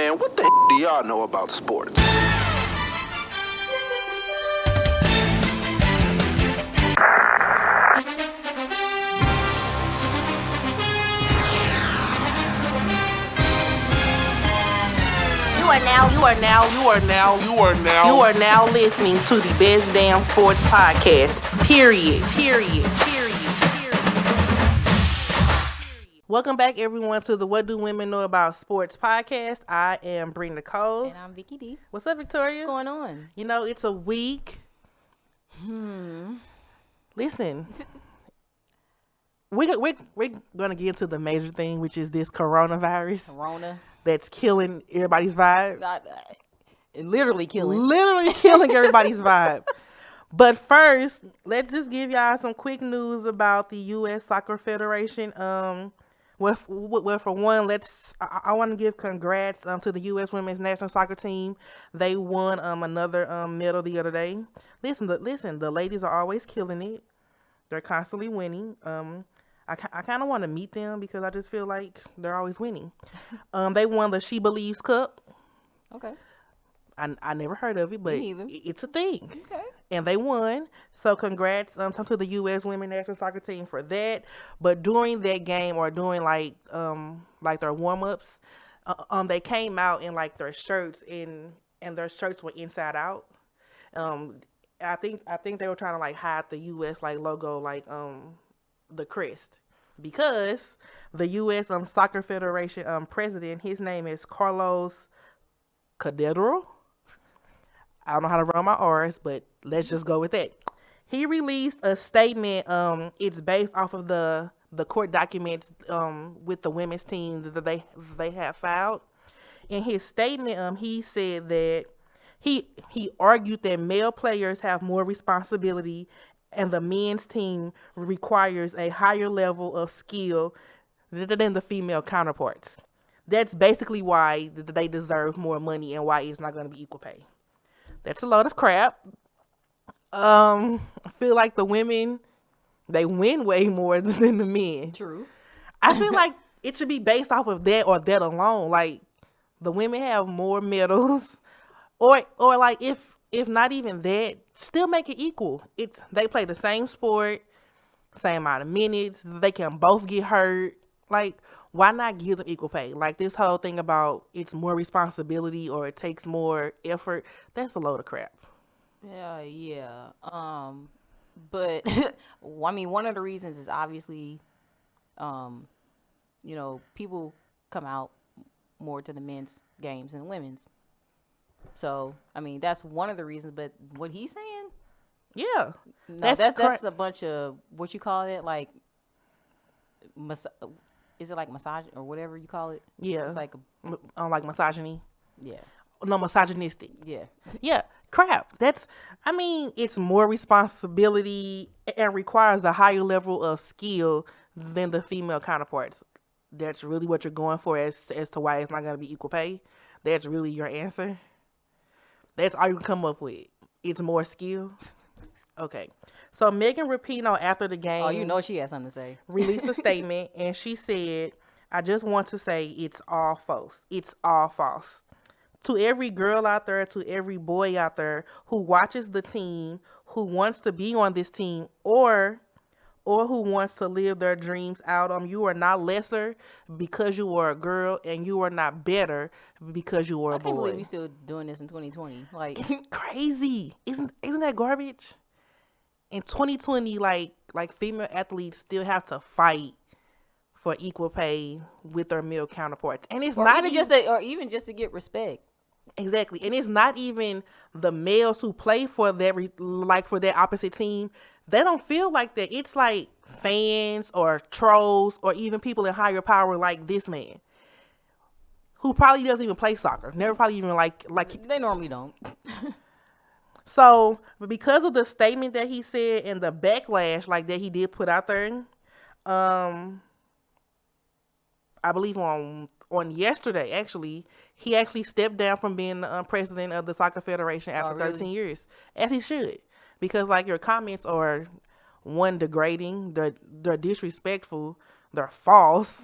Man, what the do y'all know about sports? You are now listening to the Best Damn Sports Podcast. Period. Welcome back, everyone, to the What Do Women Know About Sports Podcast. I am Brina Cole. And I'm Vicky D. What's up, Victoria? What's going on? You know, it's a week. Listen, we're going to get into the major thing, which is this coronavirus. That's killing everybody's vibe. Literally killing everybody's vibe. But first, let's just give y'all some quick news about the U.S. Soccer Federation. Well, for one, I want to give congrats to the U.S. Women's National Soccer Team. They won another medal the other day. Listen, the ladies are always killing it. They're constantly winning. I kind of want to meet them because I just feel like they're always winning. They won the She Believes Cup. Okay. I never heard of it, but it's a thing. Okay. And they won. So congrats to the U.S. Women's National Soccer Team for that. But during that game, or during like their warm-ups, they came out in like their shirts, and their shirts were inside out. I think they were trying to like hide the U.S. like logo, like the crest, because the U.S. Soccer Federation president, his name is Carlos Corderio. I don't know how to run my R's, but let's just go with that. He released a statement. It's based off of the court documents with the women's team that they have filed. In his statement, he said that he argued that male players have more responsibility, and the men's team requires a higher level of skill than the female counterparts. That's basically why they deserve more money and why it's not going to be equal pay. That's a load of crap. I feel like the women, they win way more than the men. True. I feel like it should be based off of that or that alone. Like, the women have more medals, or like if not even that, still make it equal. They play the same sport, same amount of minutes. They can both get hurt. Like, why not give them equal pay? Like, this whole thing about it's more responsibility or it takes more effort, that's a load of crap. Yeah. But I mean, one of the reasons is obviously, people come out more to the men's games than the women's. So, I mean, that's one of the reasons. But what he's saying, yeah, no, that's a bunch of what you call it, like, is it like massage or whatever you call it? Yeah, it's like like misogyny. Yeah, no, misogynistic. Yeah, crap. It's more responsibility and requires a higher level of skill than the female counterparts. That's really what you're going for as to why it's not going to be equal pay. That's really your answer. That's all you can come up with. It's more skill. Okay. So Megan Rapinoe, after the game, oh, you know she has something to say, released a statement, and she said, "I just want to say it's all false. It's all false. To every girl out there, to every boy out there who watches the team, who wants to be on this team, or who wants to live their dreams out, you are not lesser because you are a girl, and you are not better because you are a boy." I can't believe we still doing this in 2020. Like, it's crazy. Isn't that garbage? In 2020, like female athletes still have to fight for equal pay with their male counterparts, and it's not even just to get respect. Exactly, and it's not even the males who play for for their opposite team. They don't feel like that. It's like fans or trolls or even people in higher power, like this man, who probably doesn't even play soccer. Never probably even like they normally don't. So, because of the statement that he said and the backlash like that he did put out there, I believe on yesterday, actually, he actually stepped down from being the president of the Soccer Federation after 13 years, as he should, because like your comments are, one, degrading, they're disrespectful, they're false,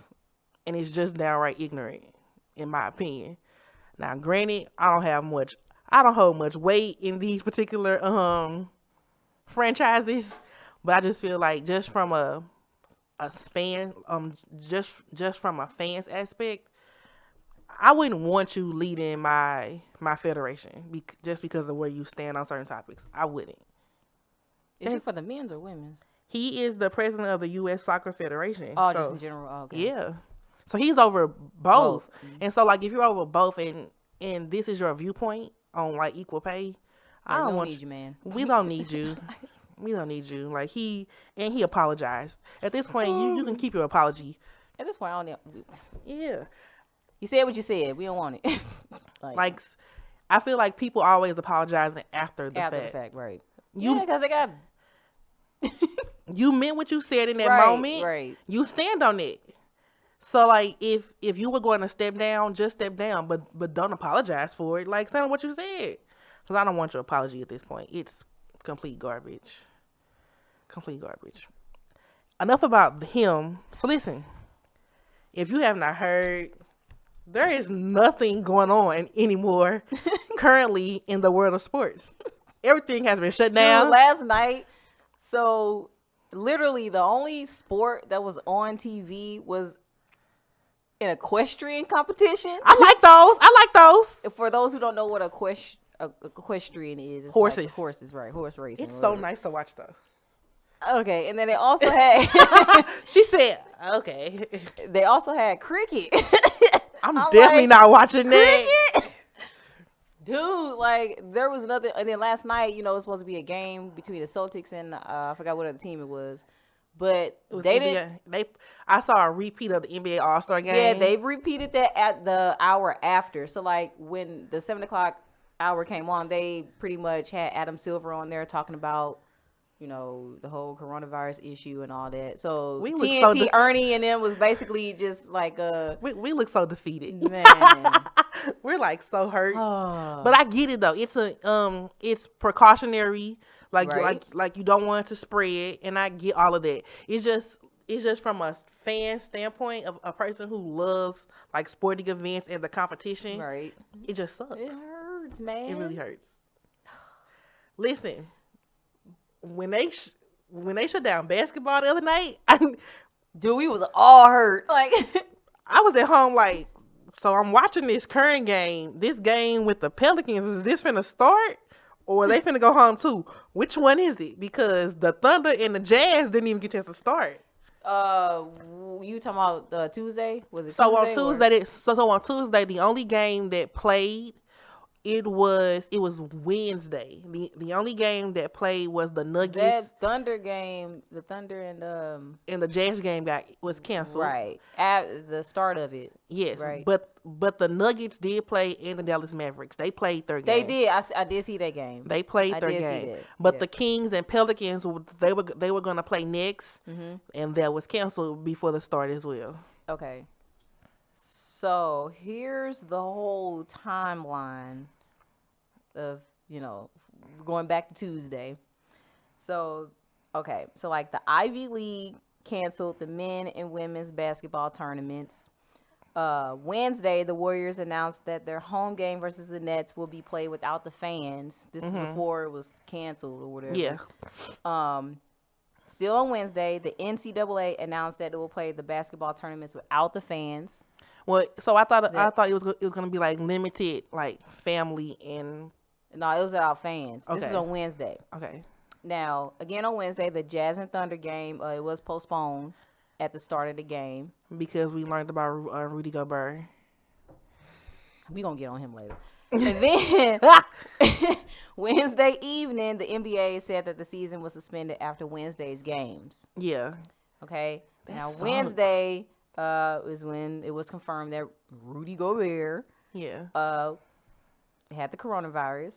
and it's just downright ignorant, in my opinion. Now, granted, I don't hold much weight in these particular franchises, but I just feel like just from a fan just from a fan's aspect, I wouldn't want you leading my federation just because of where you stand on certain topics. I wouldn't. Is it for the men's or women's? He is the president of the U.S. Soccer Federation. Oh, so, just in general. Oh, okay. Yeah. So he's over both. And so like if you're over both and this is your viewpoint on like equal pay, I don't want need you, man. We don't need you. We don't need you. Like he apologized. At this point, you can keep your apology. At this point, I don't. Yeah. You said what you said. We don't want it. like I feel like people always apologizing after the fact, right? Yeah, because they got. You meant what you said in that moment. Right. You stand on it. So like if you were going to step down, just step down, but don't apologize for it. Like stand on what you said. Because I don't want your apology at this point. It's complete garbage. Complete garbage. Enough about him. So listen, if you have not heard, there is nothing going on anymore currently in the world of sports. Everything has been shut down. Dude, last night, so literally the only sport that was on TV was an equestrian competition. I like those. For those who don't know what equestrian is, it's horses. Like horses, right? Horse racing. It's so nice to watch though. Okay, and then they also had. She said, "Okay." They also had cricket. I'm definitely not watching that. Dude, like there was nothing. And then last night, it was supposed to be a game between the Celtics and I forgot what other team it was, but they didn't. I saw a repeat of the NBA All-Star game. Yeah, they repeated that at the hour after. So like when the 7 o'clock hour came on, they pretty much had Adam Silver on there talking about the whole coronavirus issue and all that. So TNT Ernie and them was basically just like we look so defeated. Man. We're like so hurt. But I get it though. It's precautionary. Like you don't want it to spread, and I get all of that. It's just from a fan standpoint of a person who loves like sporting events and the competition. Right. It just sucks. It hurts, man. It really hurts. Listen, when they shut down basketball the other night, dude, we was all hurt. Like I was at home like, so I'm watching this current game. This game with the Pelicans, is this finna start? Or are they finna go home too? Which one is it? Because the Thunder and the Jazz didn't even get a chance to start. You talking about Tuesday? Was it so Tuesday? On Tuesday, the only game that played, it was Wednesday. The only game that played was the Nuggets. That Thunder game, the Thunder and the Jazz game was canceled. Right at the start of it. Yes, right. But the Nuggets did play in the Dallas Mavericks. They played their game. They did. I did see that game. They played their game. But the Kings and Pelicans, they were gonna play next, and that was canceled before the start as well. Okay. So here's the whole timeline of, going back to Tuesday. So, okay. So like the Ivy League canceled the men and women's basketball tournaments. Wednesday, the Warriors announced that their home game versus the Nets will be played without the fans. This is before it was canceled or whatever. Yeah. Still on Wednesday, the NCAA announced that it will play the basketball tournaments without the fans. Well, so I thought it was gonna be like limited, like family and. No, it was without fans. Okay. This is on Wednesday. Okay. Now, again on Wednesday, the Jazz and Thunder game it was postponed at the start of the game because we learned about Rudy Gobert. We gonna get on him later. And then Wednesday evening, the NBA said that the season was suspended after Wednesday's games. Yeah. Okay. That now sucks. Wednesday is when it was confirmed that Rudy Gobert had the coronavirus.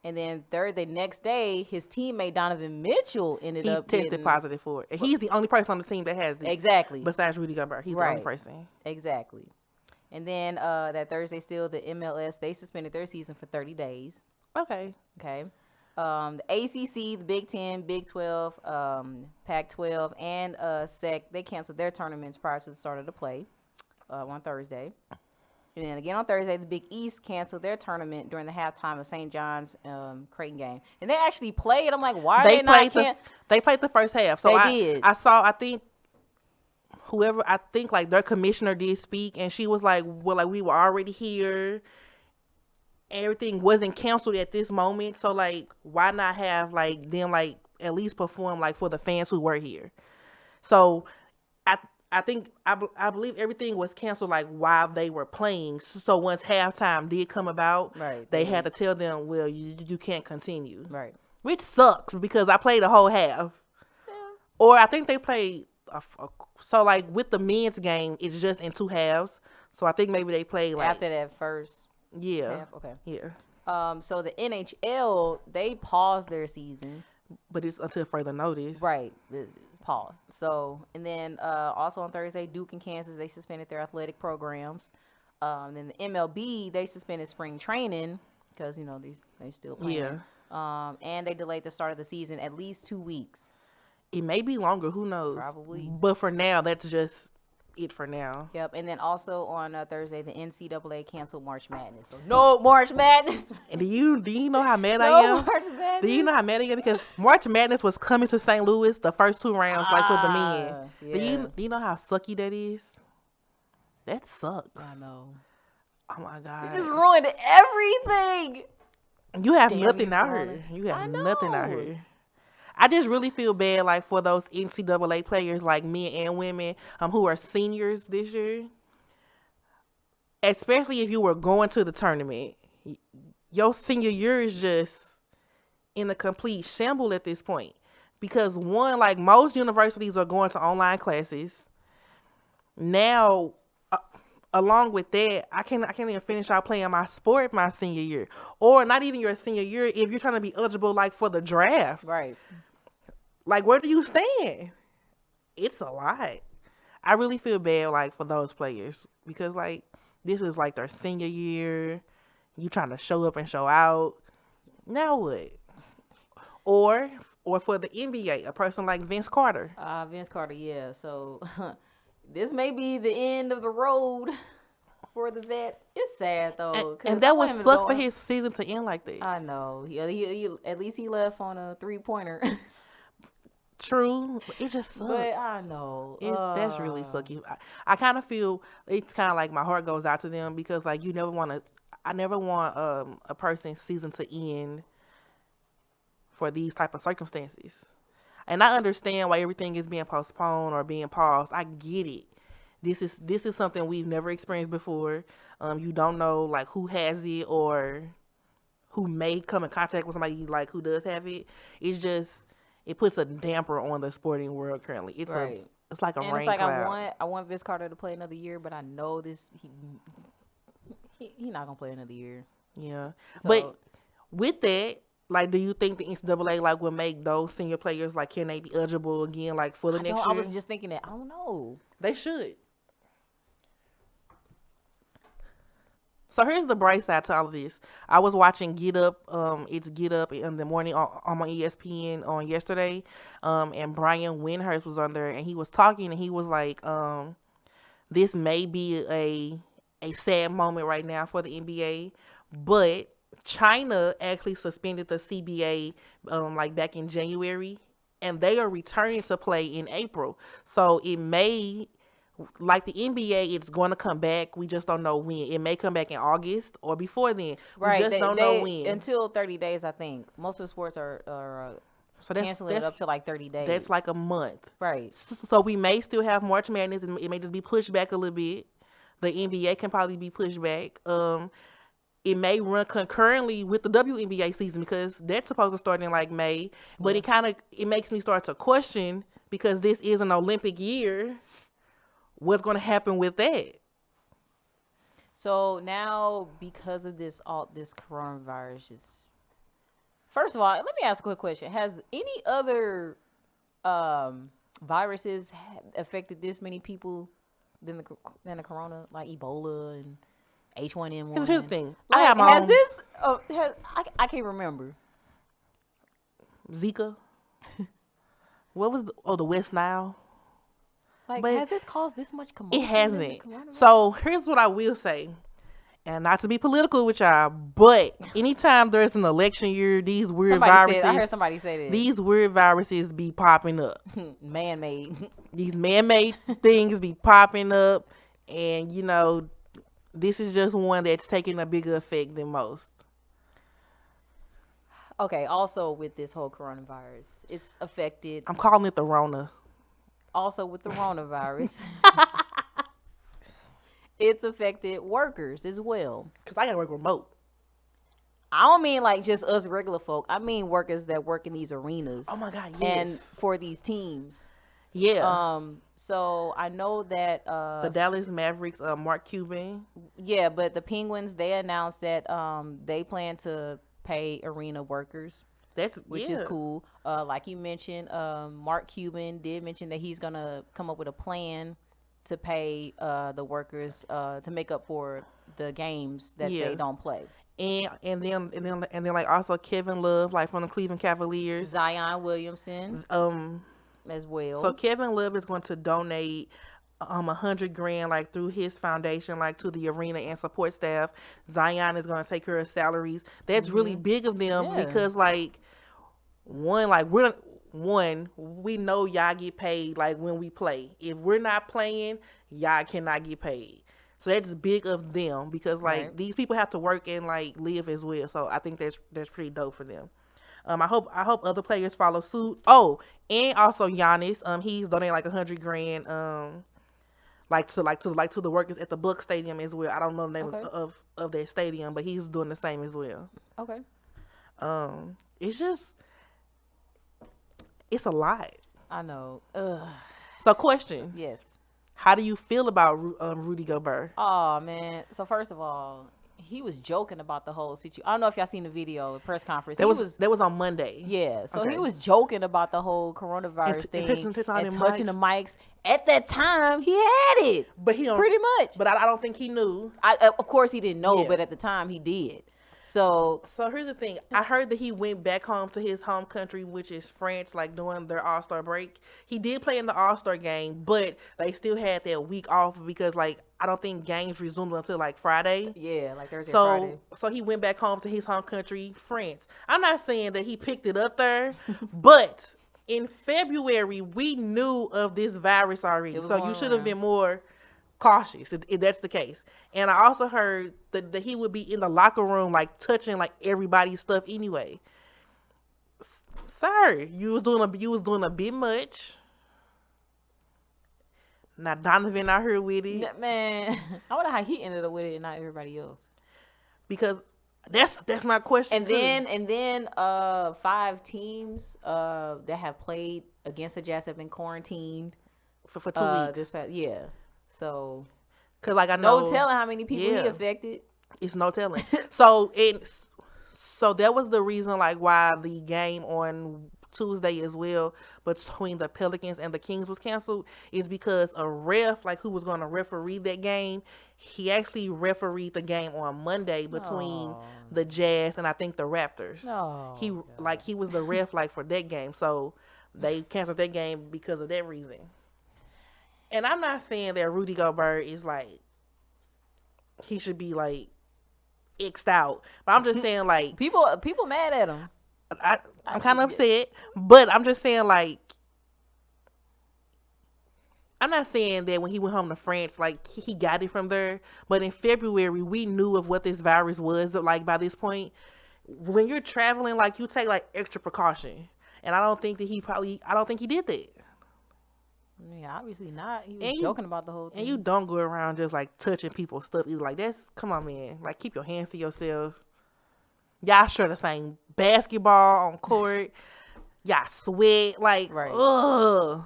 And then the next day, his teammate Donovan Mitchell ended up tested positive for it. And he's the only person on the team that has it. Exactly. Besides Rudy Gobert. He's the only person. Exactly. And then that Thursday still, the MLS, they suspended their season for 30 days. Okay. Okay. The ACC, the Big 10, Big 12, Pac-12, and SEC, they canceled their tournaments prior to the start of the play on Thursday. And then again on Thursday, the Big East canceled their tournament during the halftime of St. John's Creighton game. And they actually played. I'm like, why are they not They played the first half. So they did. I think like their commissioner did speak, and she was like, well, like we were already here. Everything wasn't canceled at this moment. So like, why not have like them like at least perform like for the fans who were here? So I believe everything was canceled like while they were playing. So once halftime did come about, Right. they had to tell them, well, you can't continue. Right. Which sucks because I played the whole half. Yeah. Or I think they played, so like with the men's game, it's just in 2 halves. So I think maybe they played like. After that first half? Okay. Yeah. So the NHL, they paused their season. But it's until further notice. Right. It's paused. So, and then also on Thursday, Duke and Kansas, they suspended their athletic programs. Then the MLB, they suspended spring training because, you know, they still playing. Yeah. And they delayed the start of the season at least 2 weeks. It may be longer. Who knows? Probably. But for now, that's just it for now. Yep. And then also on Thursday, the NCAA canceled March Madness. So no March Madness. And do you know how mad no I am? March Madness. Do you know how mad I am? Because March Madness was coming to St. Louis the first 2 rounds, like for the men. Yeah. Do you know how sucky that is? That sucks. I know. Oh my God. You just ruined everything. You have Damn nothing you, out Corona. here. You have I nothing out know. here. I just really feel bad, like for those NCAA players, like men and women, who are seniors this year. Especially if you were going to the tournament, your senior year is just in a complete shamble at this point. Because one, like most universities are going to online classes. Now, along with that, I can't even finish out playing my sport my senior year, or not even your senior year if you're trying to be eligible like for the draft. Right. Like, where do you stand? It's a lot. I really feel bad like for those players because like this is like their senior year. You trying to show up and show out. Now what? Or for the NBA, a person like Vince Carter. Vince Carter, yeah. So this may be the end of the road for the vet. It's sad though, and that would suck for his season to end like that. I know. He at least he left on a 3-pointer. True, it just sucks. But I know that's really sucky. I kind of feel it's kind of like my heart goes out to them because like I never want a person's season to end for these type of circumstances. And I understand why everything is being postponed or being paused. I get it. This is something we've never experienced before. You don't know like who has it or who may come in contact with somebody like who does have it. It's just it puts a damper on the sporting world currently. It's right. It's like a and rain it's like cloud. I want Vince Carter to play another year, but I know he not gonna play another year. Yeah, So, but with that, like, do you think the NCAA like will make those senior players like can they be eligible again like for the next year? I was just thinking that. I don't know. They should. So here's the bright side to all of this. I was watching Get Up. It's Get Up in the morning on my ESPN on yesterday. And Brian Windhurst was on there, and he was talking, and he was like, "This may be a sad moment right now for the NBA, but China actually suspended the CBA like back in January, and they are returning to play in April. So it may." Like the NBA, it's going to come back. We just don't know when. It may come back in August or before then. Right. We just don't know when. Until 30 days, I think. Most of the sports are so canceling it up to like 30 days. That's like a month. Right. So we may still have March Madness, and it may just be pushed back a little bit. The NBA can probably be pushed back. It may run concurrently with the WNBA season because that's supposed to start in like May. But it makes me start to question because this is an Olympic year. What's going to happen with that? So now, because of this coronavirus, first of all, let me ask a quick question: has any other viruses affected this many people than the corona, like Ebola and H1N1? Here's the thing: like, I have my own. I can't remember. Zika. What was the West Nile? Like, but has this caused this much commotion? It hasn't. So here's what I will say. And not to be political with y'all, but anytime there's an election year, these weird viruses. I heard somebody say that. These weird viruses be popping up. Man-made. These man-made things be popping up, and this is just one that's taking a bigger effect than most. Okay, also with this whole coronavirus, it's affected. I'm calling it the Rona. Also with the coronavirus, it's affected workers as well. Because I got to work remote. I don't mean like just us regular folk. I mean workers that work in these arenas. Oh my God, yes. And for these teams. Yeah. So I know that the Dallas Mavericks, Mark Cuban. Yeah, but the Penguins, they announced that they plan to pay arena workers. Which is cool. Like you mentioned, Mark Cuban did mention that he's gonna come up with a plan to pay the workers to make up for the games that they don't play. And then like also Kevin Love, like from the Cleveland Cavaliers, Zion Williamson, as well. So Kevin Love is going to donate $100,000 like through his foundation, like to the arena and support staff. Zion is going to take care of salaries. That's really big of them because like we know y'all get paid like when we play. If we're not playing, y'all cannot get paid. So that's big of them because like these people have to work and like live as well. So I think that's pretty dope for them. I hope other players follow suit. Oh, and also Giannis, he's donating like $100,000, to the workers at the Buck Stadium as well. I don't know the name of that stadium, but he's doing the same as well. Okay. It's a lot. I know. Ugh. So, question. Yes. How do you feel about Rudy Gobert? Oh man. So first of all, he was joking about the whole situation. I don't know if y'all seen the video, the press conference. That was on Monday. Yeah. So he was joking about the whole coronavirus thing and touching the mics. At that time, he had it. But he don't, pretty much. But I don't think he knew. Of course, he didn't know. But at the time, he did. So here's the thing. I heard that he went back home to his home country, which is France, like during their All-Star break. He did play in the All-Star game, but they still had that week off because like I don't think games resumed until like Friday. Yeah, like Thursday, Friday. So he went back home to his home country, France. I'm not saying that he picked it up there, but in February we knew of this virus already. So you should have been more cautious if that's the case. And I also heard that he would be in the locker room like touching like everybody's stuff anyway. Sir, you was doing a bit much. Now Donovan out here with it. Man, I wonder how he ended up with it and not everybody else. Because that's my question. And then 5 teams that have played against the Jazz have been quarantined for 2 weeks. So, cause like I know, no telling how many people he affected. It's no telling. So that was the reason like why the game on Tuesday as well between the Pelicans and the Kings was canceled is because a ref like who was going to referee that game, he actually refereed the game on Monday between the Jazz and I think the Raptors. He was the ref like for that game, so they canceled that game because of that reason. And I'm not saying that Rudy Gobert is like he should be like X'd out, but I'm just saying like people mad at him. I'm kind of upset, but I'm just saying like I'm not saying that when he went home to France like he got it from there, but in February we knew of what this virus was like by this point. When you're traveling, like you take like extra precaution, and I don't think he did that. Yeah, obviously not. He was joking about the whole thing. And you don't go around just like touching people's stuff. Either. Like come on, man. Like keep your hands to yourself. Y'all share the same basketball on court. Y'all sweat ugh.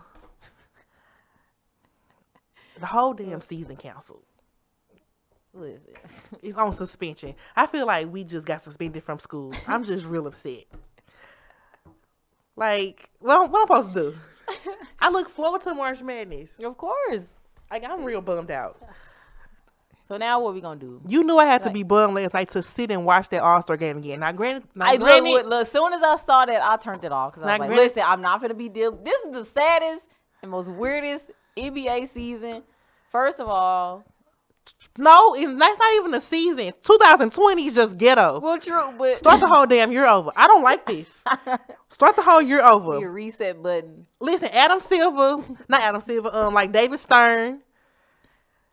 The whole damn season canceled. Listen, it's on suspension. I feel like we just got suspended from school. I'm just real upset. Like, what I'm supposed to do? I look forward to March Madness. Of course. Like, I'm real bummed out. So now what we gonna do? You knew I had to be bummed last night to sit and watch that All-Star game again. Now, granted, as soon as I saw that, I turned it off. Because I was like, listen, I'm not gonna be dealing. This is the saddest and most weirdest NBA season. First of all, No, that's not even the season. 2020 is just ghetto. Well, true, but Start the whole damn year over. I don't like this. Start the whole year over. your reset button. Listen, Adam Silver, not Adam Silver, like David Stern,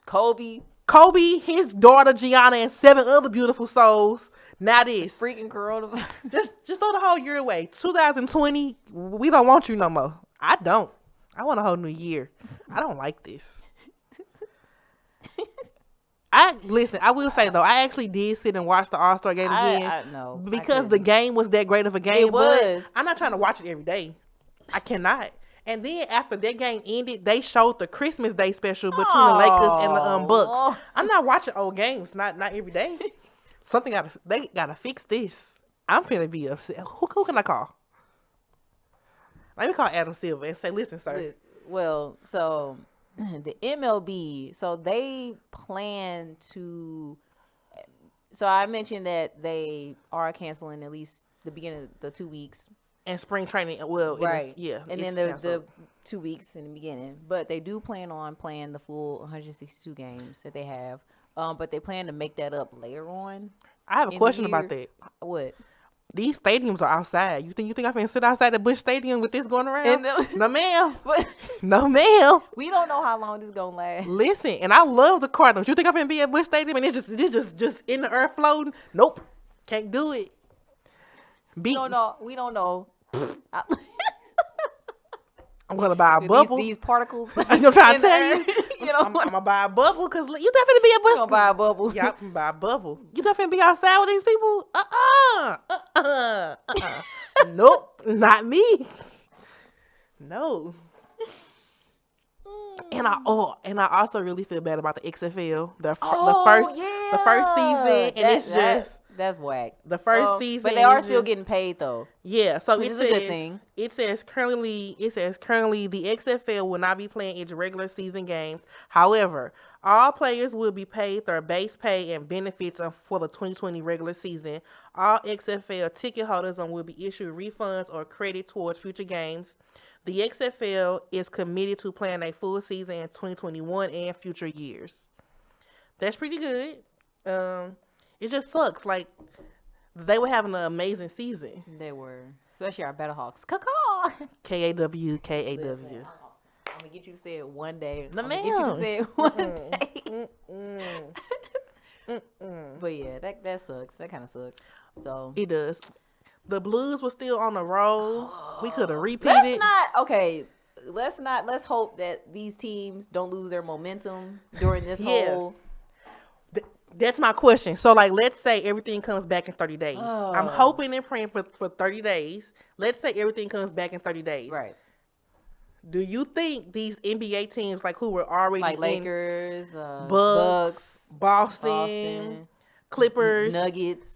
Kobe, his daughter Gianna, and 7 other beautiful souls. Now this. freaking coronavirus. Just throw the whole year away. 2020, we don't want you no more. I don't. I want a whole new year. I don't like this. Listen, I will say though, I actually did sit and watch the All-Star game again. I know. Because the game was that great of a game. It was. But I'm not trying to watch it every day. I cannot. And then after that game ended, they showed the Christmas Day special between the Lakers and the Bucks. I'm not watching old games, not every day. They gotta fix this. I'm finna be upset. Who can I call? Let me call Adam Silver and say, listen, sir. Well, so the MLB, so they plan to. So I mentioned that they are canceling at least the beginning of the 2 weeks. And spring training, well, right? And then the 2 weeks in the beginning, but they do plan on playing the full 162 games that they have. But they plan to make that up later on. I have a question about that. What? These stadiums are outside. You think I'm finna sit outside the Busch Stadium with this going around? No, ma'am. No, ma'am. We don't know how long this gonna last. Listen, and I love the Cardinals. You think I'm finna be at Busch Stadium and it's just in the earth floating? Nope, can't do it. We don't know. I'm gonna buy a bubble. These particles. I'm trying to tell you. You know, I'm gonna buy a bubble because you definitely be at Busch. Gonna buy a bubble. Yeah, I'm gonna buy a bubble. You definitely be outside with these people? Nope, not me. No. And I also really feel bad about the XFL. The first season, and that's whack. The first season, but they are still getting paid though. Yeah, so it's a good thing. It says currently the XFL will not be playing its regular season games. However, all players will be paid their base pay and benefits for the 2020 regular season. All XFL ticket holders will be issued refunds or credit towards future games. The XFL is committed to playing a full season in 2021 and future years. That's pretty good. It just sucks. Like, they were having an amazing season. They were. Especially our Battlehawks. Caw-caw! K-A-W, K-A-W. Listen, I'm going to get you to say it one day. No, I'm going to get you to say it one day. But yeah, that sucks. That kind of sucks. So it does. The Blues were still on the roll. We could have repeated. Let's hope that these teams don't lose their momentum during this whole... That's my question. So, like, let's say everything comes back in 30 days. I'm hoping and praying for 30 days. Let's say everything comes back in 30 days. Right. Do you think these NBA teams, like, who were already like Lakers, Bucks, Boston, Clippers, Nuggets,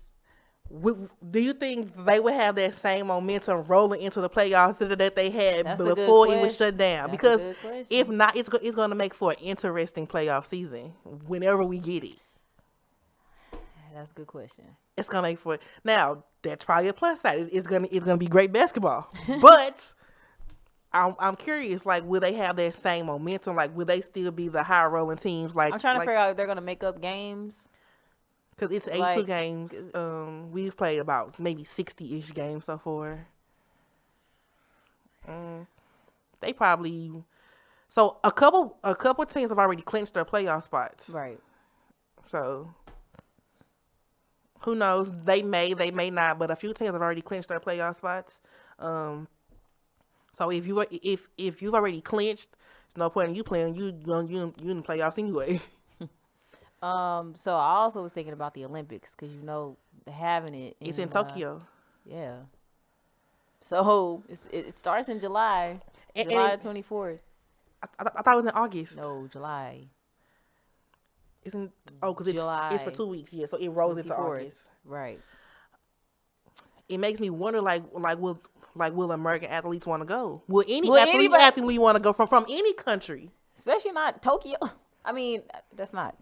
do you think they would have that same momentum rolling into the playoffs that they had before it was shut down? Because if not, it's going to make for an interesting playoff season whenever we get it. That's a good question. It's gonna make for now. That's probably a plus side. It's gonna be great basketball. But I'm curious. Like, will they have that same momentum? Like, will they still be the high rolling teams? Like, I'm trying to figure out if they're gonna make up games. Because it's 82 games. We've played about maybe 60-ish games so far. They probably. So a couple teams have already clinched their playoff spots. Right. So. Who knows? They may not, but a few teams have already clinched their playoff spots. So if you've already clinched, there's no point in you playing. You in the playoffs anyway. So I also was thinking about the Olympics because having it. It's in Tokyo. Yeah. So it starts in July. July 24th. I thought it was in August. No, July. Because it's for 2 weeks, yeah. So it rolls into August, right? It makes me wonder, will American athletes want to go? Will any athlete want to go from any country? Especially not Tokyo. I mean, that's not.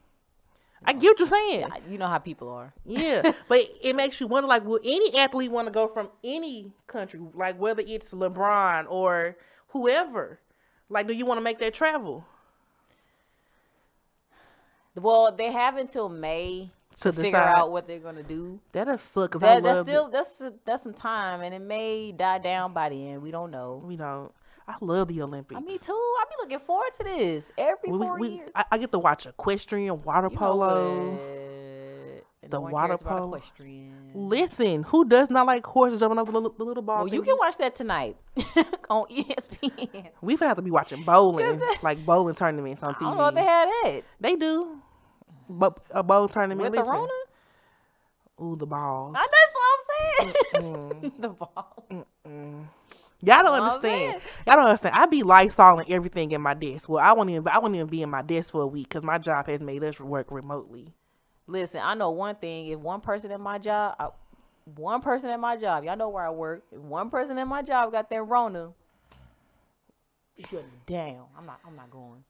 I get what you're saying. You know how people are. Yeah, but it makes you wonder, will any athlete want to go from any country? Like, whether it's LeBron or whoever. Like, do you want to make that travel? Well, they have until May to figure decide. out what they're gonna do. That'll suck. Cause I love That's some time, and it may die down by the end. We don't know. We don't. I love the Olympics. Me too. I be looking forward to this every 4 years. I get to watch equestrian, water polo. The water polo. Listen, who does not like horses jumping over the little ball? Well, you can watch that tonight on ESPN. We have to be watching bowling, like bowling tournaments on TV. I don't know if they had that. They do, but a bowling tournament with the Rona. Ooh, the balls. That's what I'm saying. The balls. Y'all don't understand. Y'all don't understand. I be Lysoling everything in my desk. Well, I won't even be in my desk for a week because my job has made us work remotely. Listen, I know one thing. If one person at my job, y'all know where I work. If one person at my job got that Rona, shut down. I'm not going.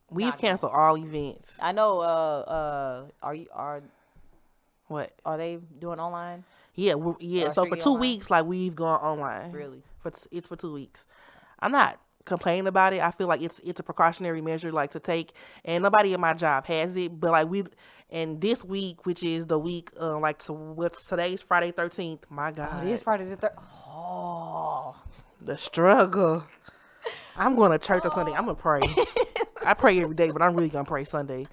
We've canceled all events. I know. What? Are they doing online? Yeah, So for 2 weeks, like we've gone online. Really? It's for 2 weeks. I'm not complaining about it. I feel like it's a precautionary measure, like to take, and nobody in my job has it. But like and this week, which is the week, what's today's Friday 13th. My God, it is Friday the 13th. Oh, the struggle. I'm going to church on Sunday. I'm gonna pray. I pray every day, but I'm really gonna pray Sunday.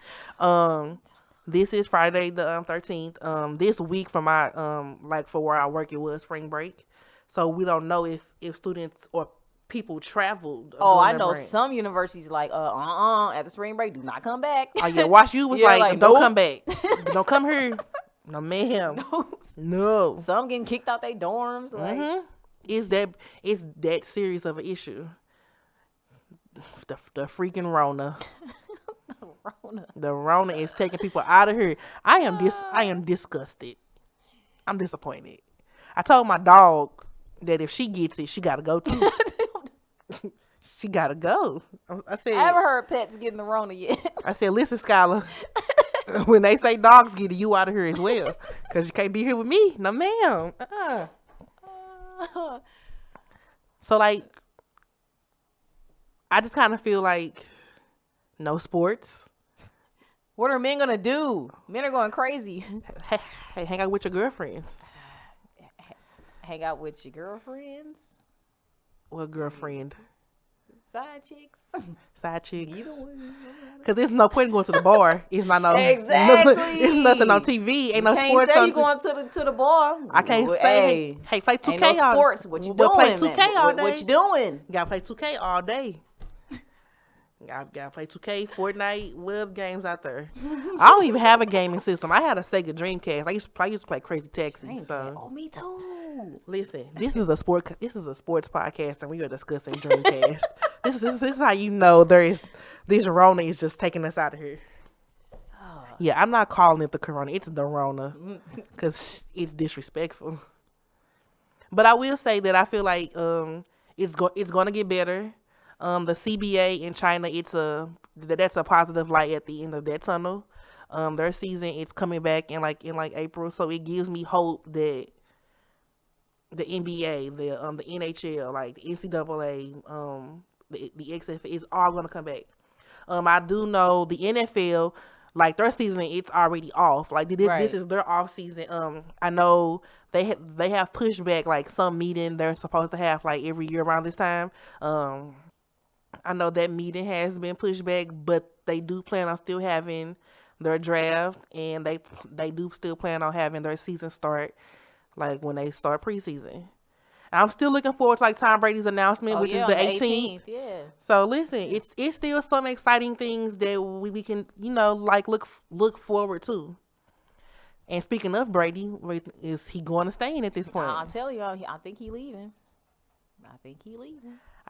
This is Friday the 13th. This week for my for where I work, it was spring break, so we don't know if students or people traveled. Oh, I know break. Some universities like at the spring break, do not come back. Oh yeah, Wash U was like don't come back, don't come here, no ma'am, no. Some getting kicked out their dorms. Like it's that serious of an issue. The freaking Rona. The Rona is taking people out of here. I am disgusted. I'm disappointed. I told my dog that if she gets it, she gotta go too. She gotta go. I said, I haven't heard pets getting the Rona yet. I said, listen, Skylar, when they say dogs get it, you out of here as well, because you can't be here with me. No, ma'am. So like, I just kind of feel like no sports. What are men gonna do? Men are going crazy. Hey, hang out with your girlfriends. Hang out with your girlfriends? What girlfriend? Side chicks. Side chicks. Either one. Because there's no point in going to the bar. It's not no. Exactly. It's nothing on TV. Ain't no sports on. You going to the bar? I can't say. Hey, play 2K. Ain't no sports. What you doing? Play 2K all day. What you doing? Gotta play 2K all day. Gotta play 2K, Fortnite, with games out there. I don't even have a gaming system. I had a Sega Dreamcast. I used to play Crazy Taxi. Oh, me too. Listen, this is a sports podcast, and we are discussing Dreamcast. This is how you know this Rona is just taking us out of here. Yeah, I'm not calling it the Corona. It's the Rona, because it's disrespectful. But I will say that I feel like it's going to get better. The CBA in China, that's a positive light at the end of that tunnel. Their season is coming back in April, so it gives me hope that the NBA, the NHL, like the NCAA, the XFL is all gonna come back. I do know the NFL, like their season, it's already off. Like this is their off season. I know they have pushed back like some meeting they're supposed to have like every year around this time. I know that meeting has been pushed back, but they do plan on still having their draft, and they do still plan on having their season start like when they start preseason. And I'm still looking forward to like Tom Brady's announcement, which is the 18th. Yeah. So listen, it's still some exciting things that we can like look forward to. And speaking of Brady, is he going to stay in at this point? I'm telling you, I think he's leaving.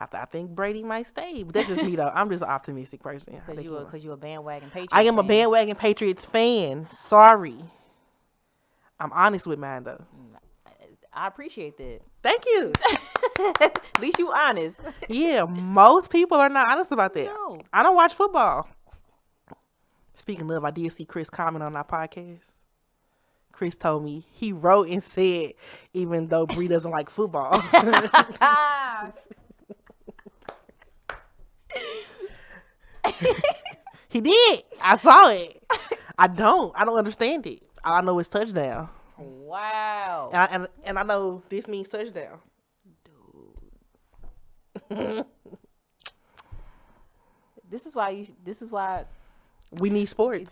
I think Brady might stay, but that's just me though. I'm just an optimistic person. Because you're a bandwagon Patriots I am a bandwagon Patriots fan. Sorry. I'm honest with mine though. I appreciate that. Thank you. At least you honest. Yeah, most people are not honest about that. No. I don't watch football. Speaking of, I did see Chris comment on our podcast. Chris told me, he wrote and said, even though Bree doesn't like football. He did. I saw it. I don't understand it. All I know is touchdown. Wow. And I know this means touchdown. This is why We need sports.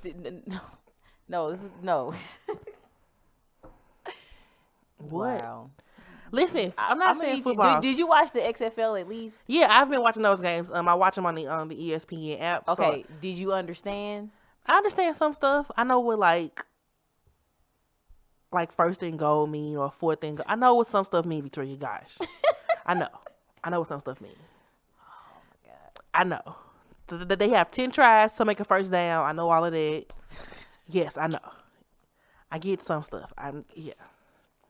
no, this is no. What? Wow. Listen, I'm not saying need football. Did you watch the XFL at least? Yeah, I've been watching those games. I watch them on the ESPN app. so Okay. Did you understand? I understand some stuff. I know what like first and goal mean or fourth and goal. I know what some stuff mean, Victoria. Gosh, I know what some stuff mean. Oh my God. I know that they have 10 tries to make a first down. I know all of that. Yes, I know. I get some stuff.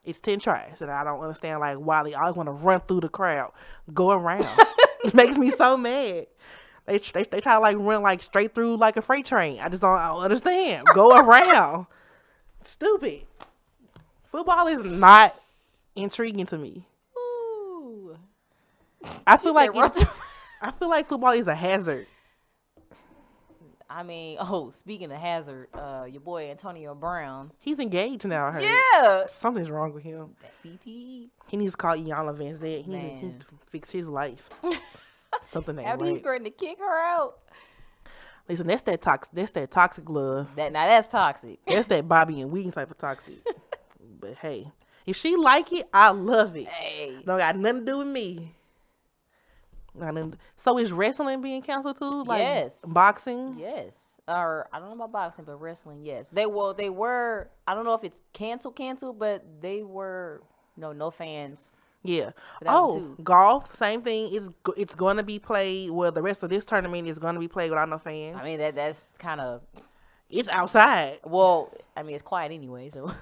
It's 10 tries, and I don't understand like why they always want to run through the crowd, go around. It makes me so mad. They try to like run like straight through like a freight train. I don't understand. Go around. Stupid. Football is not intriguing to me. Ooh. I feel like football is a hazard. I mean, speaking of hazard, your boy Antonio Brown. He's engaged now, I heard. Yeah. Something's wrong with him. That CTE. He needs to call Iyanla Vanzant. He needs to fix his life. Something ain't After he right. threatened to kick her out. Listen, that's that toxic love. That's toxic. That's that Bobby and Weeden type of toxic. But hey, if she like it, I love it. Hey. Don't got nothing to do with me. So is wrestling being canceled too? Like Yes. boxing? Yes. Or I don't know about boxing, but wrestling, yes. They were. I don't know if it's canceled, but they were. No fans. Yeah. For that one, too. Golf, same thing. It's going to be played. Well, the rest of this tournament is going to be played without no fans. I mean that's kind of. It's outside. Well, I mean it's quiet anyway, so.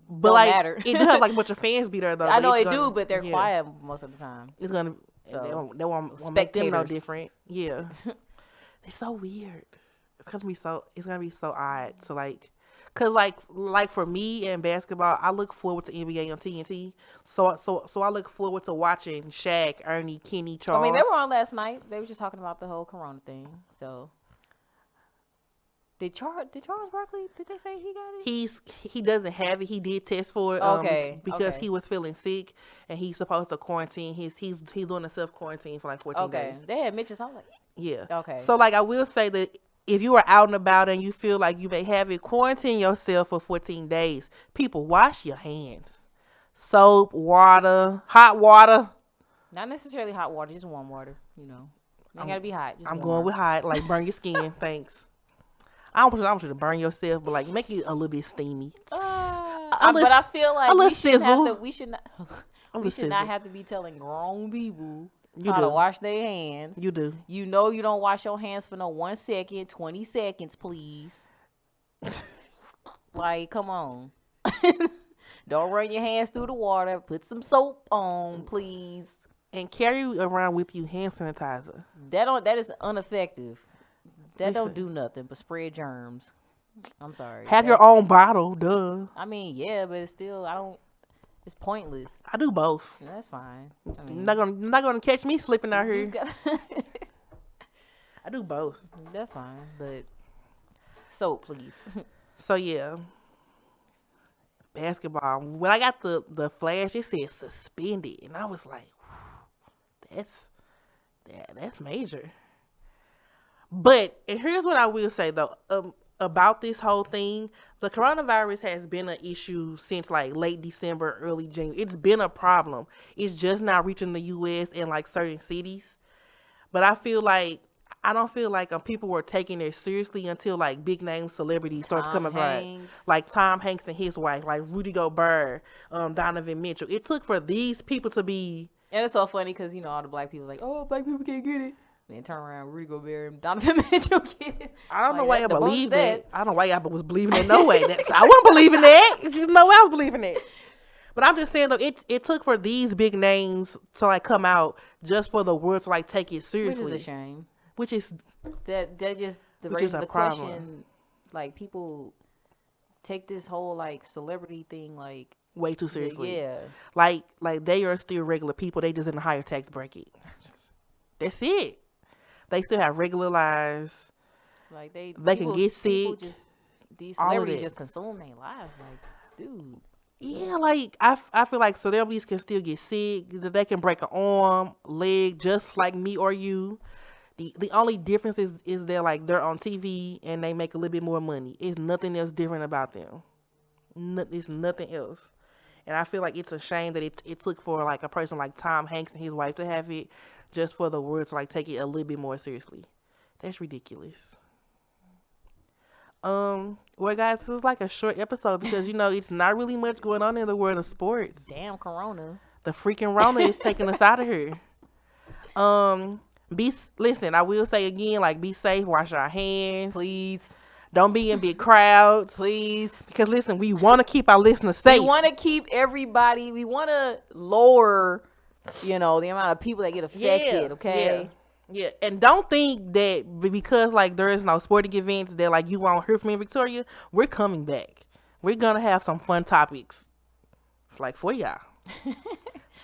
But don't like matter. it does have like a bunch of fans be there though. I know it's it gonna, do, but they're yeah. quiet most of the time. It's gonna. So, they won't make them no spectators. different. Yeah. It's so weird. It's gonna be so odd. So like, cause like for me in basketball, I look forward to NBA on TNT. So I look forward to watching Shaq, Ernie, Kenny, Charles. I mean, they were on last night. They were just talking about the whole Corona thing. So, did Charles Barkley? Did they say he got it? He doesn't have it. He did test for it. Okay, Because okay. he was feeling sick and he's supposed to quarantine. He's doing a self quarantine for like 14 days. They had mentioned something like. Yeah. Okay. So like I will say that if you are out and about and you feel like you may have it, quarantine yourself for 14 days. People, wash your hands. Soap, water, hot water. Not necessarily hot water, just warm water. You know, it ain't gotta be hot. Just I'm warm. going with hot, like burn your skin. Thanks. I don't want you to burn yourself, but like make it a little bit steamy. But I feel like we should not have to be telling grown people how to wash their hands. You do. You know you don't wash your hands for no 1 second, 20 seconds, please. Like, come on. Don't run your hands through the water. Put some soap on, please. And carry around with you hand sanitizer. That is ineffective. That don't Listen. do nothing but spread germs. I'm sorry. Have your own bottle, duh. I mean, yeah, but it's still it's pointless. I do both. That's fine. I You're mean, not gonna catch me slipping out you here. just I do both. that's fine, but soap, please. So yeah. Basketball. When I got the flash, it said suspended, and I was like, that's major. But and here's what I will say though, about this whole thing, the coronavirus has been an issue since like late December, early January. It's been a problem. It's just not reaching the U.S. in like certain cities. But I don't feel like people were taking it seriously until like big name celebrities started coming by, like Tom Hanks and his wife, like Rudy Gobert, Donovan Mitchell. It took for these people to be. And it's so funny because all the black people like, oh, black people can't get it. Then turn around, Rudy Gobert and Donovan Mitchell get it. I don't know why y'all believe that. I don't know why y'all was believing it. No way. I wasn't believing that. There's no way I was believing it. But I'm just saying, though, it took for these big names to like come out just for the world to like take it seriously. Which is a shame. Which is that just raises the question. Like people take this whole like celebrity thing like way too seriously. Yeah. Like they are still regular people. They just in a higher tax bracket. That's it. They still have regular lives. Like they can get people sick. just these all of celebrities that. just consume their lives. Like, dude, Yeah, like I feel like celebrities can still get sick. That they can break an arm, leg, just like me or you. The only difference is they're like they're on TV and they make a little bit more money. It's nothing else different about them. It's nothing else. And I feel like it's a shame that it took for like a person like Tom Hanks and his wife to have it, just for the world to like take it a little bit more seriously. That's ridiculous. Well, guys, this is like a short episode because it's not really much going on in the world of sports. damn Corona. The freaking Rona is taking us out of here. Listen. I will say again, like, be safe, wash our hands, Please, don't be in big crowds, please. because listen, we want to keep our listeners safe. We want to keep everybody. We want to lower, the amount of people that get affected. Okay. Yeah, and don't think that because like there is no sporting events that like you won't hear from me in Victoria. We're coming back. We're gonna have some fun topics, like for y'all.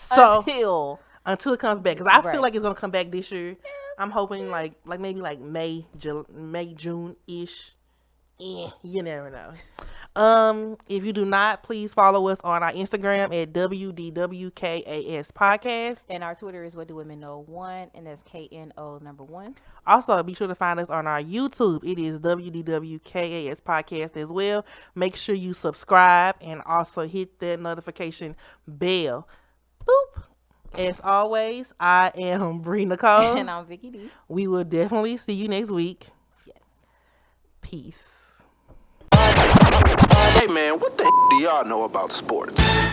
So until it comes back, because I feel like it's gonna come back this year. I'm hoping like maybe like May, June ish. You never know. If you do not, please follow us on our Instagram at WDWKAS podcast. And our Twitter is What Do Women Know 1, and that's KNO number 1. Also, be sure to find us on our YouTube. It is WDWKAS podcast as well. Make sure you subscribe and also hit that notification bell. Boop. As always, I am Bree Nicole. And I'm Vicky D. We will definitely see you next week. Yes. Peace. Hey man, what the do y'all know about sports?